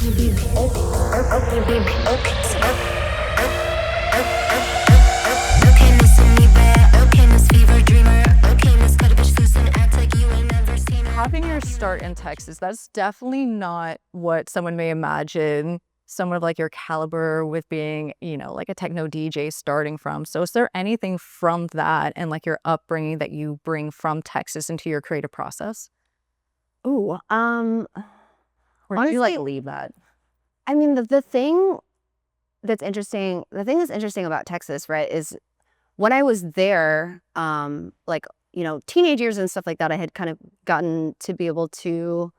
Having your start in Texas, that's definitely not what someone may imagine someone of like your caliber with being, you know, like a techno DJ starting from. So is there anything from that and like your upbringing that you bring from Texas into your creative process? Ooh, Or do you like honestly, leave that? I mean, the thing that's interesting, about Texas, right, is when I was there, like, you know, teenage years and stuff like that, I had kind of gotten to be able to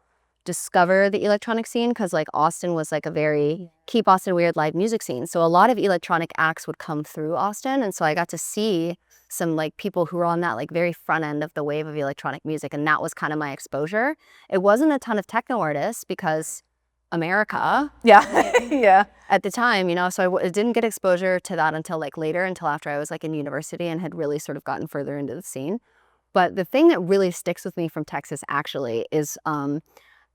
discover the electronic scene because like Austin was like a very keep Austin weird live music scene. So a lot of electronic acts would come through Austin. And so I got to see some like people who were on that like very front end of the wave of electronic music. And that was kind of my exposure. It wasn't a ton of techno artists because America Yeah. Yeah. at the time, you know, so I didn't get exposure to that until like later, until after I was like in university and had really sort of gotten further into the scene. But the thing that really sticks with me from Texas actually is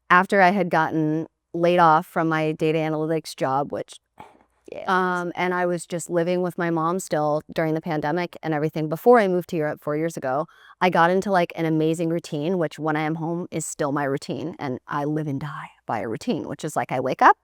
after I had gotten laid off from my data analytics job, which and I was just living with my mom still during the pandemic and everything before I moved to Europe 4 years ago, I got into like an amazing routine, which when I am home is still my routine. And I live and die by a routine, which is like I wake up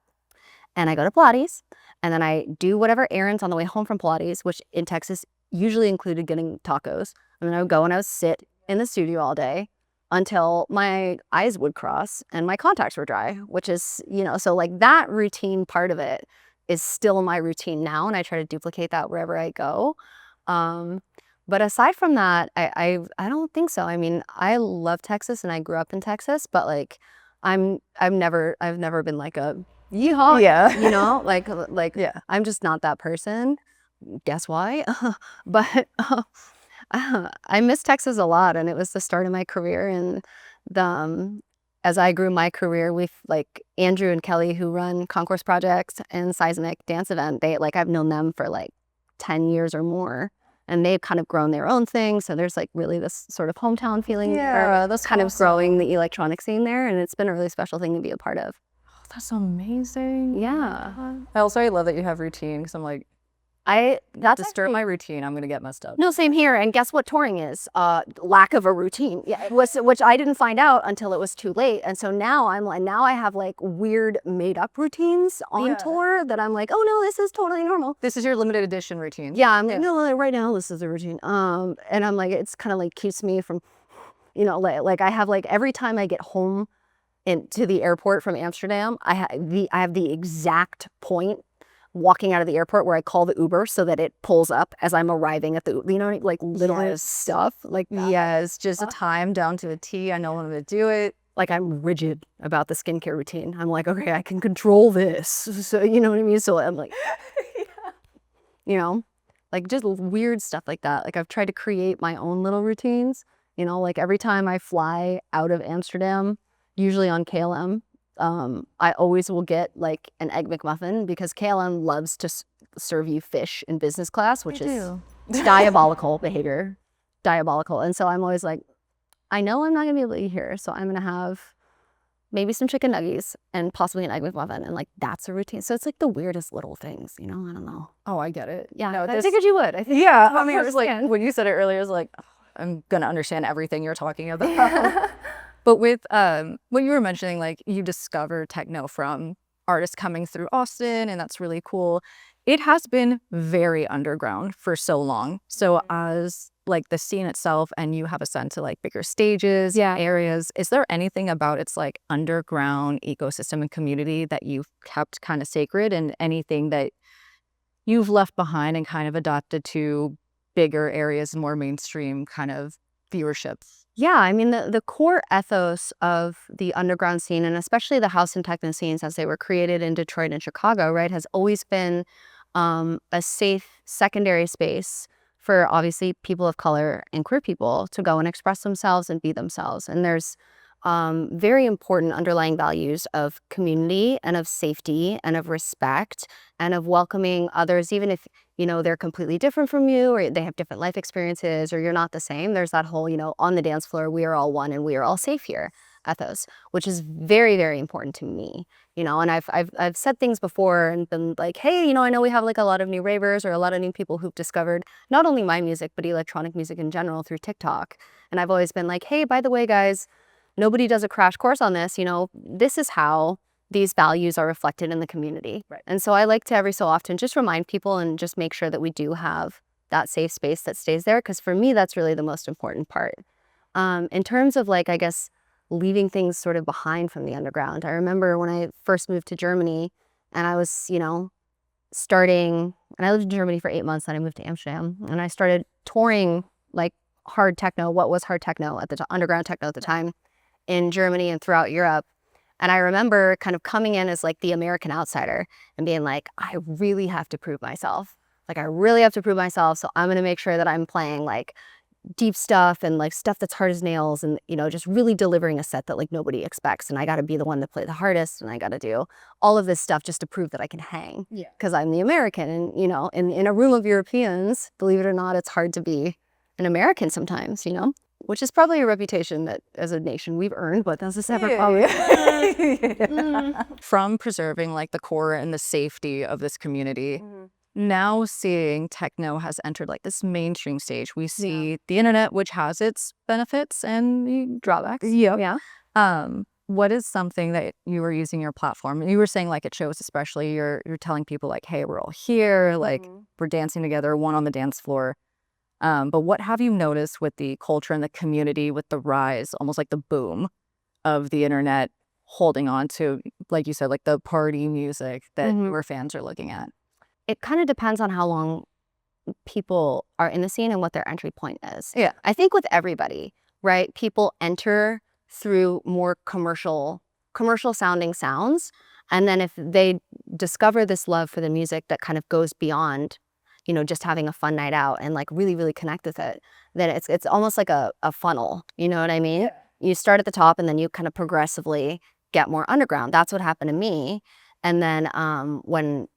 and I go to Pilates and then I do whatever errands on the way home from Pilates, which in Texas usually included getting tacos. And then I would go and I would sit in the studio all day until my eyes would cross and my contacts were dry, which is, you know, so like that routine part of it is still my routine now. And I try to duplicate that wherever I go. But aside from that, I don't think so. I mean, I love Texas and I grew up in Texas, but like I've never been like a yeehaw, Yeah. you know, like Yeah. I'm just not that person. Guess why? But I miss Texas a lot, and it was the start of my career. And as I grew my career with like Andrew and Kelly, who run Concourse Projects and Seismic Dance Event, I've known them for like 10 years or more, and they've kind of grown their own thing. So there's like really this sort of hometown feeling there. That's kind awesome. of growing the electronic scene there, and it's been a really special thing to be a part of. That's amazing. Yeah. I love that you have routine because I'm like, That's disturb my routine, I'm gonna get messed up. No, same here. And guess what touring is? Lack of a routine. Yeah, which I didn't find out until it was too late. And so now now I have like weird made up routines on tour that I'm like, oh no, this is totally normal. This is your limited edition routine. Yeah, I'm like, no, like, right now this is a routine. And I'm like, it's kind of like keeps me from, you know, like I have like every time I get home into the airport from Amsterdam, I have the exact point walking out of the airport where I call the Uber so that it pulls up as I'm arriving at the, you know, like little stuff like that. Yes, just a time down to a T. I know when to do it. Like I'm rigid about the skincare routine. I'm like, okay, I can control this. So, you know what I mean? So I'm like, you know, like just weird stuff like that. Like I've tried to create my own little routines, you know, like every time I fly out of Amsterdam, usually on KLM, I always will get like an egg McMuffin because KLM loves to serve you fish in business class, which is diabolical behavior, diabolical. And so I'm always like, I know I'm not gonna be able to eat here, so I'm gonna have maybe some chicken nuggets and possibly an egg McMuffin, and like that's a routine. So it's like the weirdest little things, you know. I don't know. Oh, I get it. Yeah, No, I figured you would. I think. Yeah, I mean, it was like when you said it earlier, I was like, oh, I'm gonna understand everything you're talking about. But with what you were mentioning, like you discover techno from artists coming through Austin, and that's really cool. It has been very underground for so long. So as like the scene itself, and you have a sense of like bigger stages, areas, is there anything about its like underground ecosystem and community that you've kept kind of sacred, and anything that you've left behind and kind of adopted to bigger areas, more mainstream kind of viewership? Yeah, I mean, the core ethos of the underground scene, and especially the house and techno scenes as they were created in Detroit and Chicago, right, has always been a safe secondary space for obviously people of color and queer people to go and express themselves and be themselves. And there's very important underlying values of community and of safety and of respect and of welcoming others, even if, you know, they're completely different from you or they have different life experiences or you're not the same. There's that whole, you know, on the dance floor, we are all one and we are all safe here. ethos, which is very, very important to me, you know. And I've said things before and been like, hey, you know, I know we have like a lot of new ravers or a lot of new people who've discovered not only my music, but electronic music in general through TikTok. And I've always been like, hey, by the way, guys, nobody does a crash course on this, you know, this is how these values are reflected in the community. Right. And so I like to every so often just remind people and just make sure that we do have that safe space that stays there, because for me, that's really the most important part. In terms of like, I guess, leaving things sort of behind from the underground, I remember when I first moved to Germany and I was, you know, starting, and I lived in Germany for 8 months, then I moved to Amsterdam, and I started touring like hard techno, what was hard techno at the underground techno at the time, in Germany and throughout Europe. And I remember kind of coming in as like the American outsider and being like, I really have to prove myself. Like, I really have to prove myself. So I'm going to make sure that I'm playing like deep stuff and like stuff that's hard as nails, and, you know, just really delivering a set that like nobody expects. And I got to be the one to play the hardest, and I got to do all of this stuff just to prove that I can hang. Yeah. Because I'm the American, and, you know, in a room of Europeans, believe it or not, it's hard to be an American sometimes, you know, which is probably a reputation that as a nation we've earned, but that's a separate problem. From preserving like the core and the safety of this community, now seeing techno has entered like this mainstream stage. We see the internet, which has its benefits and drawbacks. Yeah. What is something that you were using your platform? You were saying like it shows, especially you're telling people like, hey, we're all here, like we're dancing together, one on the dance floor. But what have you noticed with the culture and the community, with the rise, almost like the boom of the internet holding on to, like you said, like the party music that your fans are looking at? It kind of depends on how long people are in the scene and what their entry point is. Yeah. I think with everybody, right, people enter through more commercial sounding sounds. And then if they discover this love for the music that kind of goes beyond, you know, just having a fun night out and like really, really connect with it, then it's almost like a funnel. You know what I mean? Yeah. You start at the top and then you kind of progressively get more underground. That's what happened to me. And then when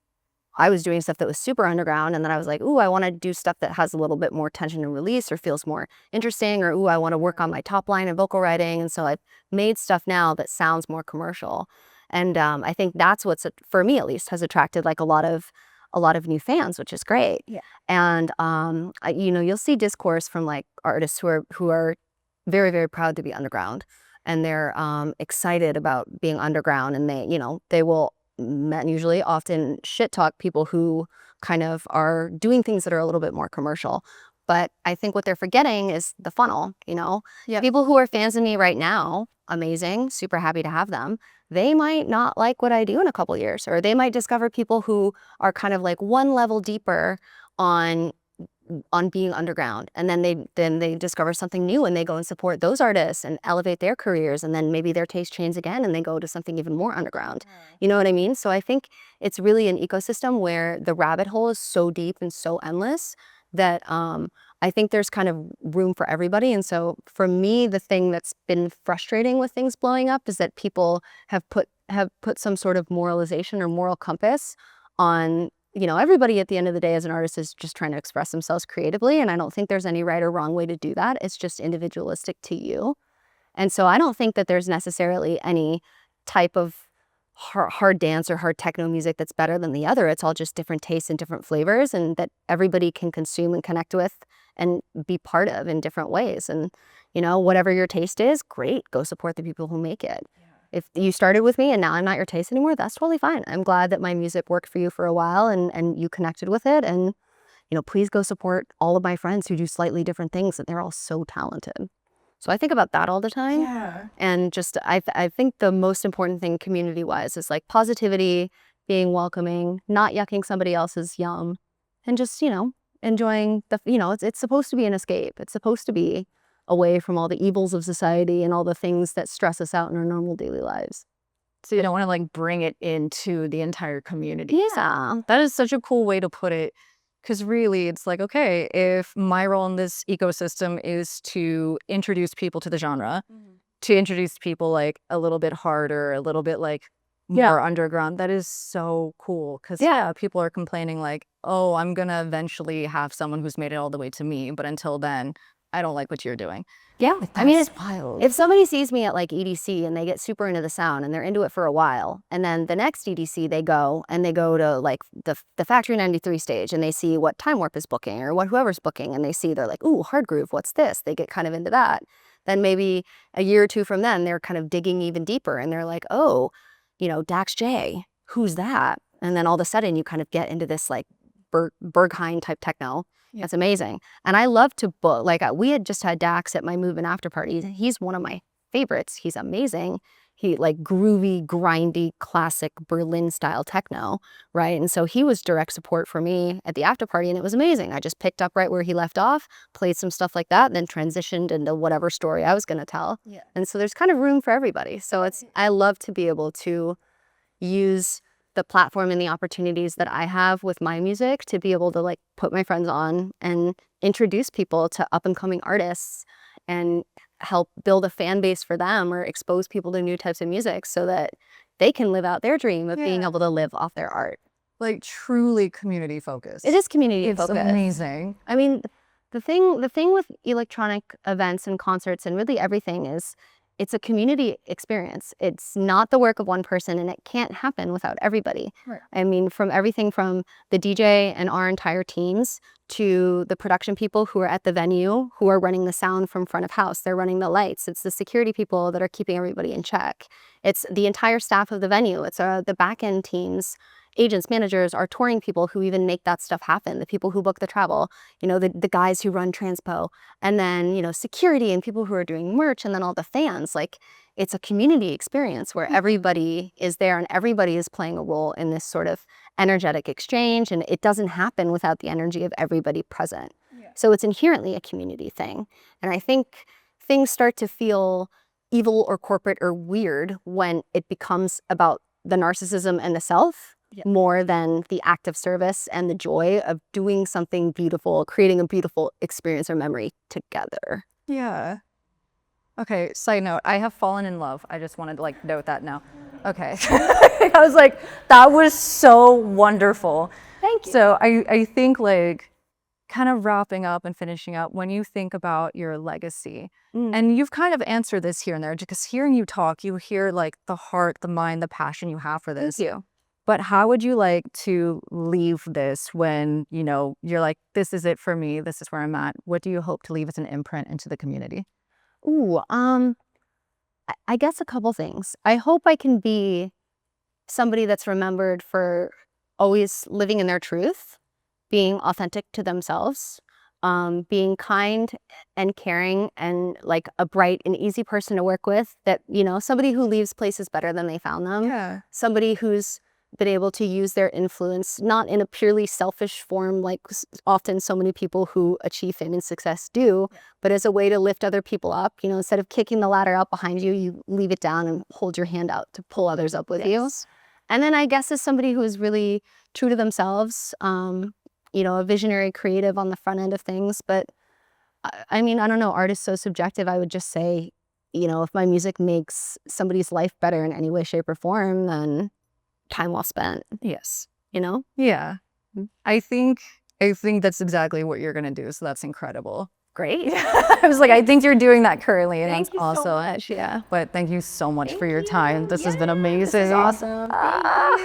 I was doing stuff that was super underground, and then I was like, ooh, I want to do stuff that has a little bit more tension and release or feels more interesting, or ooh, I want to work on my top line and vocal writing. And so I've made stuff now that sounds more commercial. And I think that's what's, for me at least, has attracted like a lot of new fans, which is great. Yeah. And you know, you'll see discourse from like artists who are very, very proud to be underground, and they're excited about being underground, and they, you know, they will usually often shit talk people who kind of are doing things that are a little bit more commercial. But I think what they're forgetting is the funnel, you know? Yeah. People who are fans of me right now, amazing, super happy to have them. They might not like what I do in a couple years, or they might discover people who are kind of like one level deeper on being underground, and then they discover something new and they go and support those artists and elevate their careers, and then maybe their taste changes again and they go to something even more underground. You know what I mean? So I think it's really an ecosystem where the rabbit hole is so deep and so endless that I think there's kind of room for everybody. And so for me, the thing that's been frustrating with things blowing up is that people have put some sort of moralization or moral compass on, you know, everybody at the end of the day as an artist is just trying to express themselves creatively. And I don't think there's any right or wrong way to do that. It's just individualistic to you. And so I don't think that there's necessarily any type of hard dance or hard techno music that's better than the other. It's all just different tastes and different flavors, and that everybody can consume and connect with and be part of in different ways. And, you know, whatever your taste is, great, go support the people who make it. If you started with me and now I'm not your taste anymore, that's totally fine. I'm glad that my music worked for you for a while and you connected with it. And, you know, please go support all of my friends who do slightly different things, and they're all so talented. So I think about that all the time. Yeah. And just, I think the most important thing community-wise is like positivity, being welcoming, not yucking somebody else's yum, and just, you know, enjoying the, you know, it's supposed to be an escape. It's supposed to be away from all the evils of society and all the things that stress us out in our normal daily lives. So you don't want to like bring it into the entire community. Yeah. That is such a cool way to put it. Because really, it's like, okay, if my role in this ecosystem is to introduce people to the genre, to introduce people like a little bit harder, a little bit like more underground, that is so cool. Because people are complaining like, oh, I'm going to eventually have someone who's made it all the way to me. But until then, I don't like what you're doing. Yeah. Like, I mean, that's wild. if somebody sees me at like EDC and they get super into the sound and they're into it for a while, and then the next EDC they go to like the Factory 93 stage and they see what Time Warp is booking or what whoever's booking, and they see, they're like, ooh, hard groove, what's this? They get kind of into that. Then maybe a year or two from then, they're kind of digging even deeper and they're like, oh, you know, Dax J, who's that? And then all of a sudden you kind of get into this like Berghain type techno. That's amazing. And I love to book, like we had just had Dax at my move and after party. He's one of my favorites. He's amazing. He like groovy, grindy, classic Berlin style techno, right? And so he was direct support for me at the after party and it was amazing. I just picked up right where he left off, played some stuff like that, and then transitioned into whatever story I was going to tell. Yeah. And so there's kind of room for everybody. So I love to be able to use the platform and the opportunities that I have with my music to be able to like put my friends on and introduce people to up and coming artists and help build a fan base for them or expose people to new types of music so that they can live out their dream of being able to live off their art. Like truly community focused. It is community focused. It's amazing. I mean, the thing with electronic events and concerts and really everything is it's a community experience. It's not the work of one person and it can't happen without everybody. Right. I mean, from everything from the DJ and our entire teams to the production people who are at the venue, who are running the sound from front of house. They're running the lights. It's the security people that are keeping everybody in check. It's the entire staff of the venue. It's the back end teams, agents, managers, our touring people who even make that stuff happen, the people who book the travel, you know, the guys who run transpo, and then, you know, security and people who are doing merch, and then all the fans. Like, it's a community experience where everybody is there and everybody is playing a role in this sort of energetic exchange, and it doesn't happen without the energy of everybody present. Yeah. So it's inherently a community thing. And I think things start to feel evil or corporate or weird when it becomes about the narcissism and the self. Yeah. More than the act of service and the joy of doing something beautiful, creating a beautiful experience or memory together. Yeah. Okay, side note, I have fallen in love. I just wanted to like note that now. Okay. I was like, that was so wonderful. Thank you. So I think like kind of wrapping up and finishing up, when you think about your legacy, and you've kind of answered this here and there, because hearing you talk, you hear like the heart, the mind, the passion you have for this. Thank you. But how would you like to leave this when, you know, you're like, this is it for me, this is where I'm at? What do you hope to leave as an imprint into the community? Ooh, I guess a couple things. I hope I can be somebody that's remembered for always living in their truth, being authentic to themselves, being kind and caring and like a bright and easy person to work with, that, you know, somebody who leaves places better than they found them. Yeah. Somebody who's been able to use their influence, not in a purely selfish form like often so many people who achieve fame and success do, but as a way to lift other people up. You know, instead of kicking the ladder out behind you, you leave it down and hold your hand out to pull others up with you. And then I guess as somebody who is really true to themselves, you know, a visionary creative on the front end of things. But I mean, I don't know, art is so subjective. I would just say, you know, if my music makes somebody's life better in any way, shape, or form, then time well spent. Yes. You know? Yeah. I think that's exactly what you're gonna do. So that's incredible. Great. I was like, I think you're doing that currently, and Thank that's you awesome. so much. Yeah. But thank you so much for your time. This has been amazing. This is awesome. Thank you.